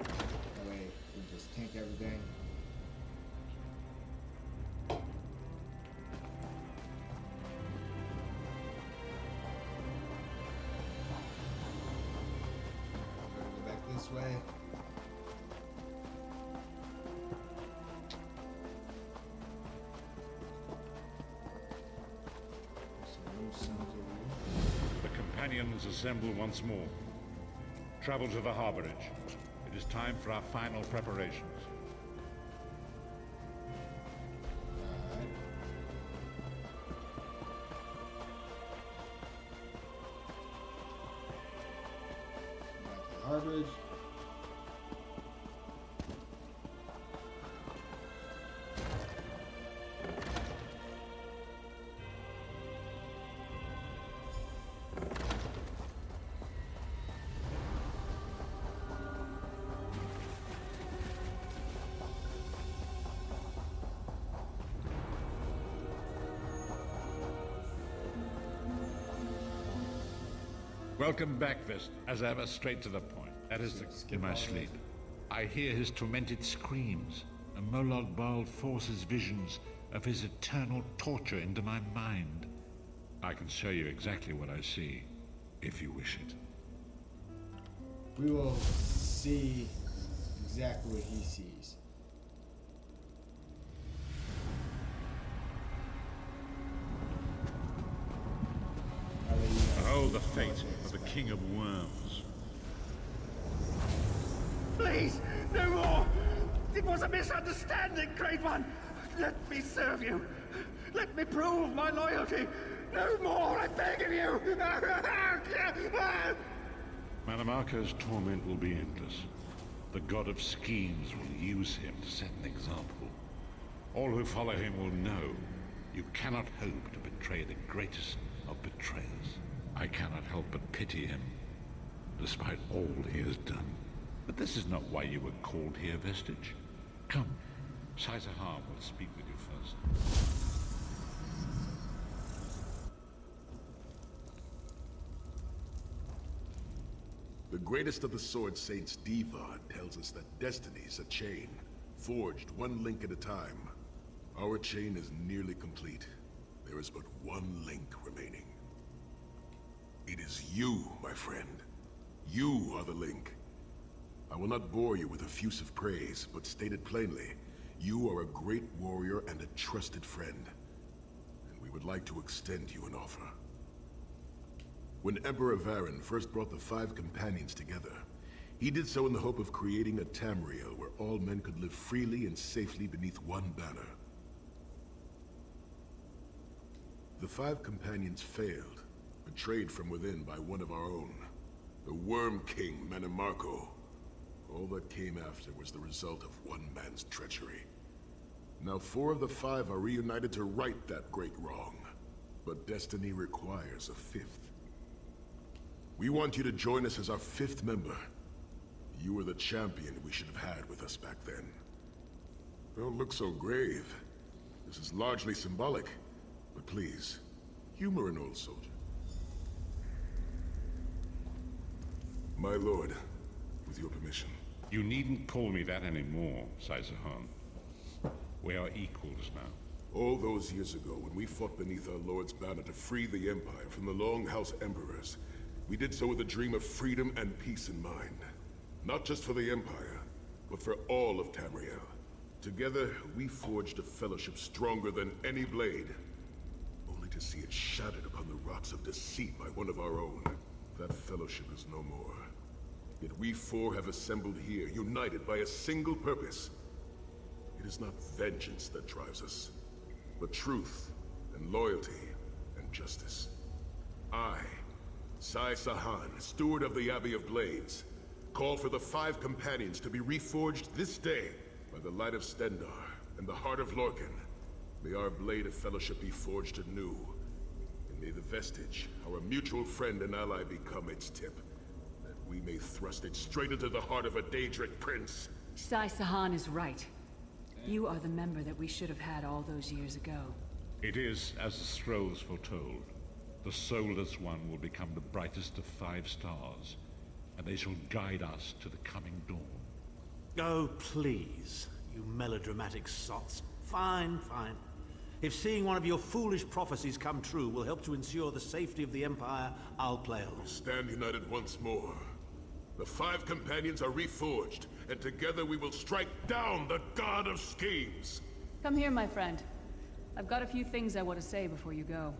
way we just tank everything. Go back this way. The companions assemble once more. Travel to the harborage. It is time for our final preparations. Alright. Back to the harborage. Welcome back, Vest. As ever, straight to the point. That is in my sleep. I hear his tormented screams, and Molag Bal forces visions of his eternal torture into my mind. I can show you exactly what I see, if you wish it. We will see exactly what he sees. Oh, the fate of the King of Worms. Please, no more! It was a misunderstanding, Great One! Let me serve you! Let me prove my loyalty! No more, I beg of you! Manamarco's torment will be endless. The god of schemes will use him to set an example. All who follow him will know you cannot hope to betray the greatest of betrayers. I cannot help but pity him, despite all he has done. But this is not why you were called here, Vestige. Come, Saizahar will speak with you first. The greatest of the Sword Saints, Divad, tells us that destiny is a chain, forged one link at a time. Our chain is nearly complete. There is but one link remaining. It is you, my friend. You are the link. I will not bore you with effusive praise, but stated plainly, you are a great warrior and a trusted friend. And we would like to extend you an offer. When Emperor Varen first brought the 5 companions together, he did so in the hope of creating a Tamriel where all men could live freely and safely beneath one banner. The 5 companions failed, betrayed from within by one of our own, the Worm King Manamarco. All that came after was the result of one man's treachery. Now 4 of the 5 are reunited to right that great wrong, but destiny requires a 5th. We want you to join us as our 5th member. You were the champion we should have had with us back then. Don't look so grave. This is largely symbolic, but please, humor an old soldier. My lord, with your permission. You needn't call me that anymore, Saizahar. We are equals now. All those years ago, when we fought beneath our lord's banner to free the Empire from the Longhouse Emperors, we did so with a dream of freedom and peace in mind. Not just for the Empire, but for all of Tamriel. Together, we forged a fellowship stronger than any blade, only to see it shattered upon the rocks of deceit by one of our own. That fellowship is no more. Yet we 4 have assembled here, united by a single purpose. It is not vengeance that drives us, but truth and loyalty and justice. I, Sai Sahan, steward of the Abbey of Blades, call for the 5 companions to be reforged this day by the light of Stendar and the heart of Lorcan. May our blade of fellowship be forged anew, and may the vestige, our mutual friend and ally, become its tip, that we may thrust it straight into the heart of a Daedric prince. Sai Sahan is right. You are the member that we should have had all those years ago. It is as the scrolls foretold. The soulless one will become the brightest of 5 stars, and they shall guide us to the coming dawn. Oh, please, you melodramatic sots. Fine, fine. If seeing one of your foolish prophecies come true will help to ensure the safety of the Empire, I'll play along. Stand united once more. The 5 companions are reforged, and together we will strike down the God of Schemes. Come here, my friend. I've got a few things I want to say before you go.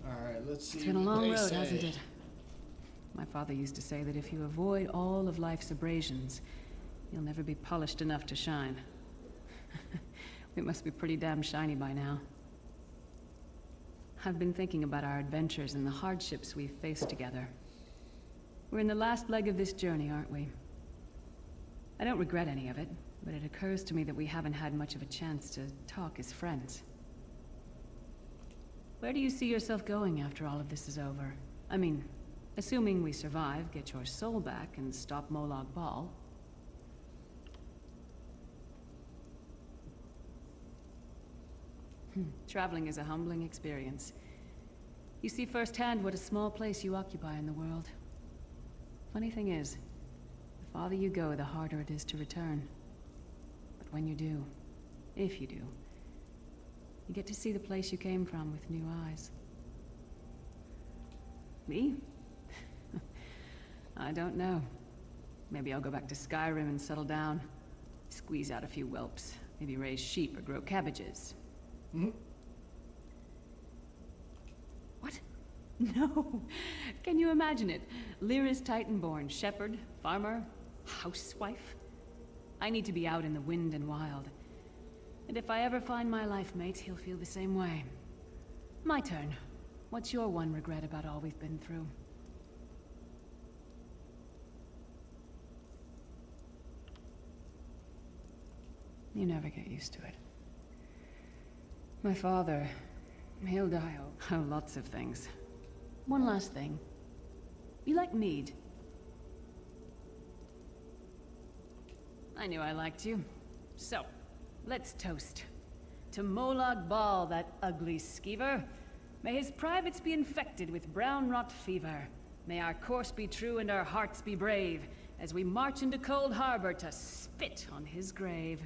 Alright, let's see. It's been a what long they road, say. hasn't it? My father used to say that if you avoid all of life's abrasions, you'll never be polished enough to shine. We must be pretty damn shiny by now. I've been thinking about our adventures and the hardships we've faced together. We're in the last leg of this journey, aren't we? I don't regret any of it, but it occurs to me that we haven't had much of a chance to talk as friends. Where do you see yourself going after all of this is over? I mean, assuming we survive, get your soul back, and stop Molag Bal. Traveling is a humbling experience. You see firsthand what a small place you occupy in the world. Funny thing is, the farther you go, the harder it is to return. But when you do, if you do, you get to see the place you came from with new eyes. Me? I don't know. Maybe I'll go back to Skyrim and settle down. Squeeze out a few whelps. Maybe raise sheep or grow cabbages. What? No. Can you imagine it? Lyra's Titanborn, shepherd, farmer, housewife. I need to be out in the wind and wild. And if I ever find my life mate, he'll feel the same way. My turn. What's your one regret about all we've been through? You never get used to it. My father, he'll die. Oh, lots of things. One last thing. You like mead? I knew I liked you. So, let's toast. To Molag Bal, that ugly skeever. May his privates be infected with brown rot fever. May our course be true and our hearts be brave, as we march into Cold Harbor to spit on his grave.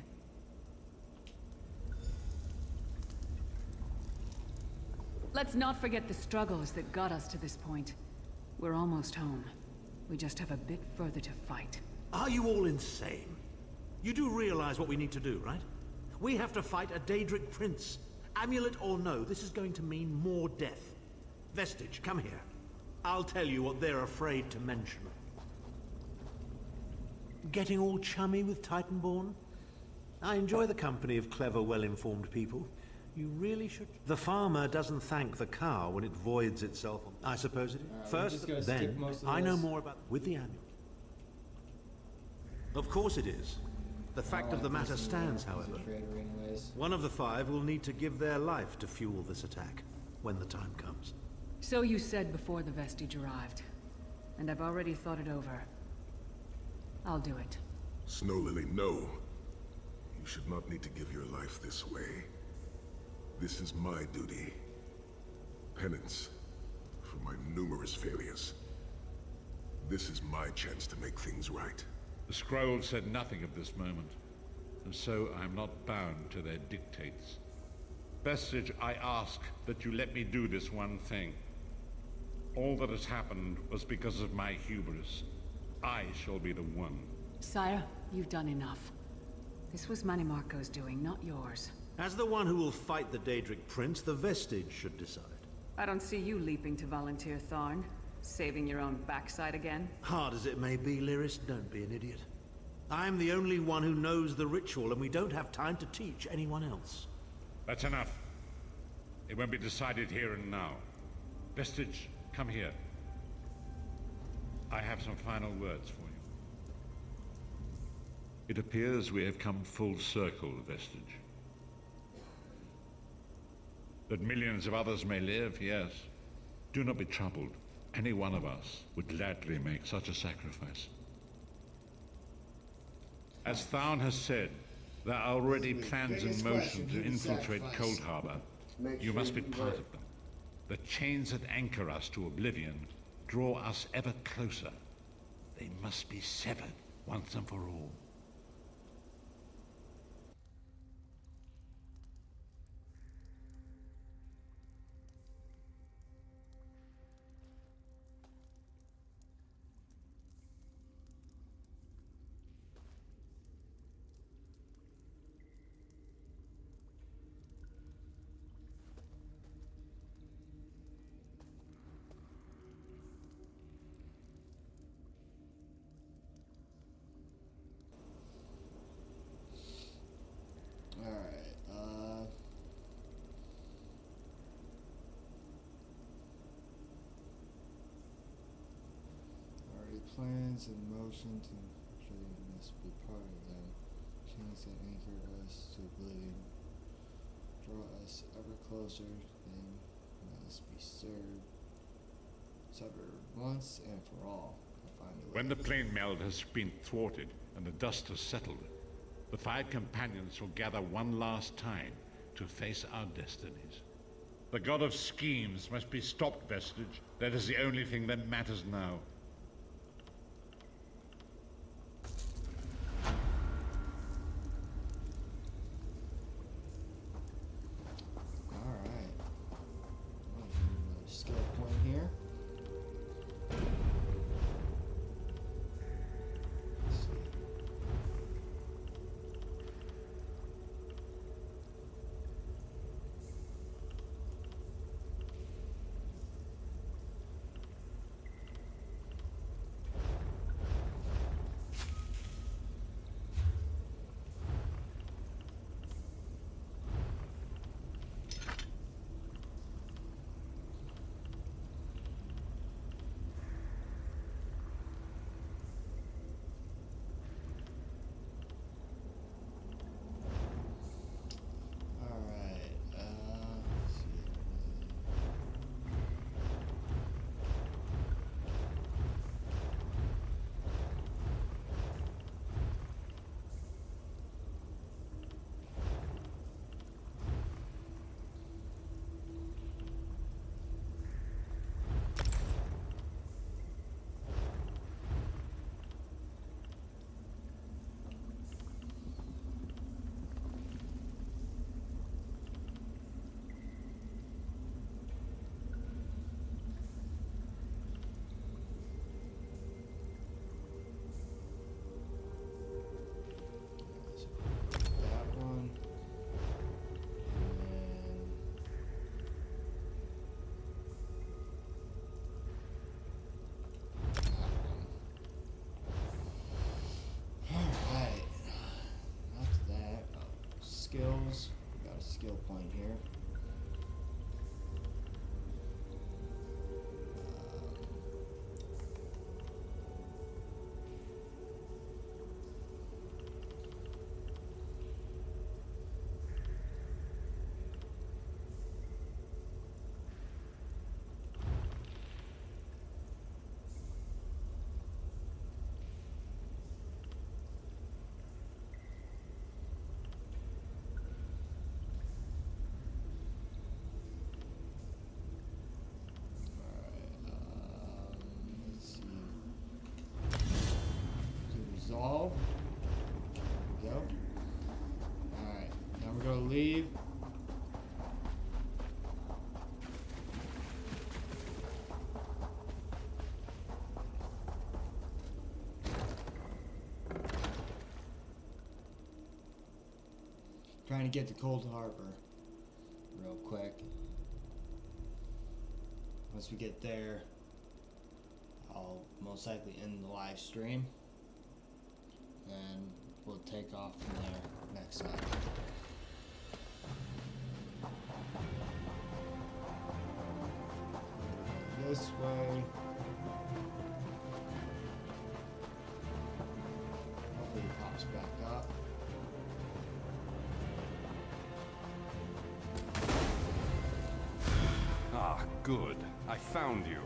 Let's not forget the struggles that got us to this point. We're almost home. We just have a bit further to fight. Are you all insane? You do realize what we need to do, right? We have to fight a Daedric prince. Amulet or no, this is going to mean more death. Vestige, come here. I'll tell you what they're afraid to mention. Getting all chummy with Titanborn? I enjoy the company of clever, well-informed people. You really should. The farmer doesn't thank the cow when it voids itself. I suppose it is. First, then, I know more about... with the amulet. Of course it is. The fact of the matter stands, however. One of the 5 will need to give their life to fuel this attack, when the time comes. So you said before the vestige arrived. And I've already thought it over. I'll do it. Snow Lily, no. You should not need to give your life this way. This is my duty. Penance for my numerous failures. This is my chance to make things right. The scroll said nothing of this moment, and so I am not bound to their dictates. Vestige, I ask that you let me do this one thing. All that has happened was because of my hubris. I shall be the one. Sire, you've done enough. This was Manimarco's doing, not yours. As the one who will fight the Daedric prince, the Vestige should decide. I don't see you leaping to volunteer, Tharn. Saving your own backside again? Hard as it may be, Lyris, don't be an idiot. I'm the only one who knows the ritual, and we don't have time to teach anyone else. That's enough. It won't be decided here and now. Vestige, come here. I have some final words for you. It appears we have come full circle, Vestige. That millions of others may live, yes. Do not be troubled. Any one of us would gladly make such a sacrifice. As Tharn has said, there are already plans in motion to infiltrate Cold Harbor. You must be part of them. The chains that anchor us to oblivion draw us ever closer. They must be severed once and for all. Plans in motion to must be part of them. Chains that anchor us to oblivion draw us ever closer. They must be severed once and for all. When the plane meld has been thwarted and the dust has settled, the 5 companions will gather one last time to face our destinies. The god of schemes must be stopped, Vestige. That is the only thing that matters now. Skills. We got a skill point here. Resolve. There we go. Alright, now we're going to leave. Trying to get to Cold Harbor real quick. Once we get there, I'll most likely end the live stream. And we'll take off from there next time. This way. Good. I found you.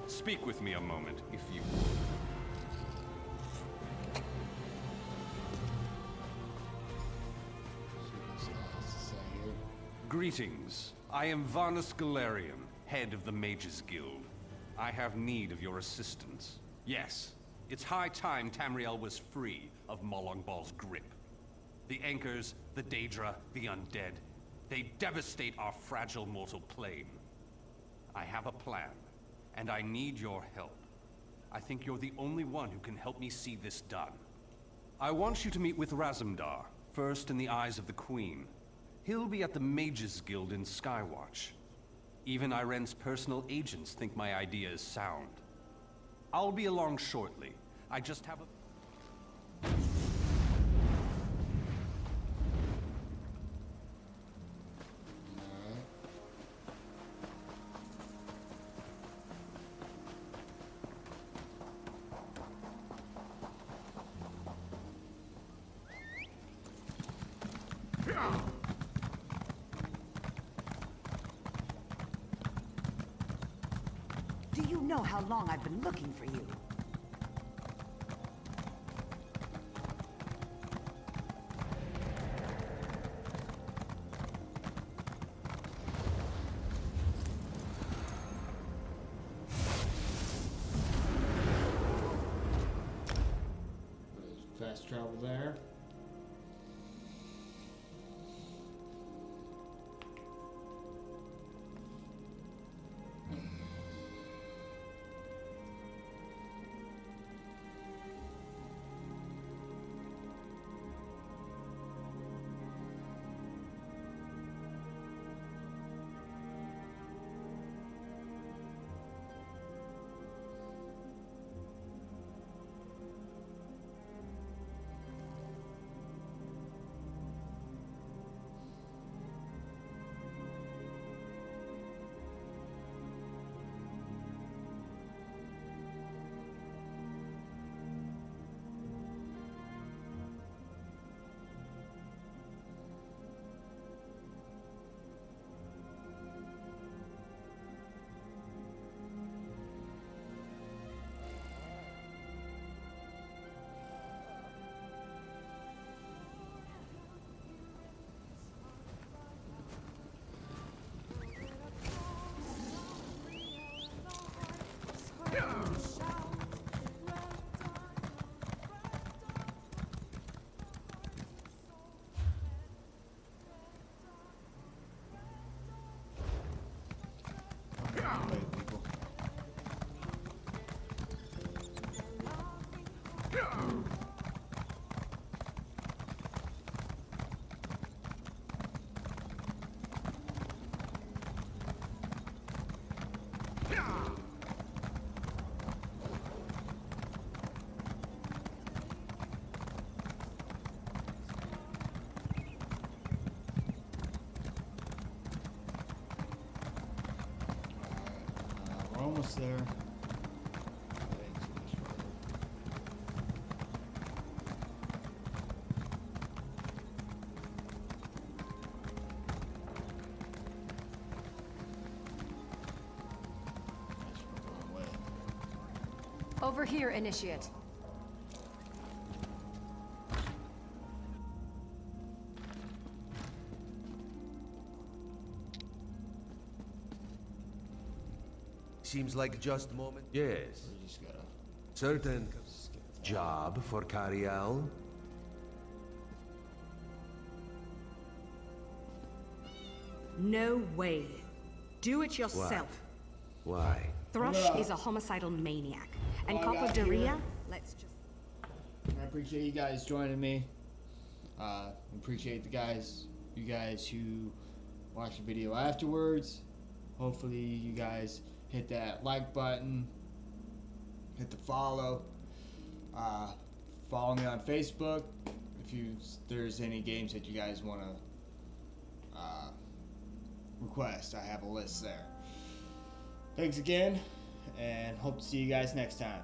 Speak with me a moment, if you would. Greetings. I am Varnus Galarian, head of the Mages Guild. I have need of your assistance. Yes, it's high time Tamriel was free of Molongbal's grip. The Anchors, the Daedra, the Undead, they devastate our fragile mortal plane. I have a plan, and I need your help. I think you're the only one who can help me see this done. I want you to meet with Razumdar, first in the eyes of the Queen. He'll be at the Mages Guild in Skywatch. Even Iren's personal agents think my idea is sound. I'll be along shortly. I just have a... Do you know how long I've been looking for you? Fast travel there. Almost there. Over here, Initiate. Seems like just a moment. Yes. We just gotta Certain job for Carial. No way. Do it yourself. Why? Thrush is a homicidal maniac. And All I got Copperderia, here. let's just... I appreciate you guys joining me. Appreciate you guys who watch the video afterwards. Hopefully you guys hit that like button, hit the follow. Follow me on Facebook. If there's any games that you guys want to request, I have a list there. Thanks again, and hope to see you guys next time.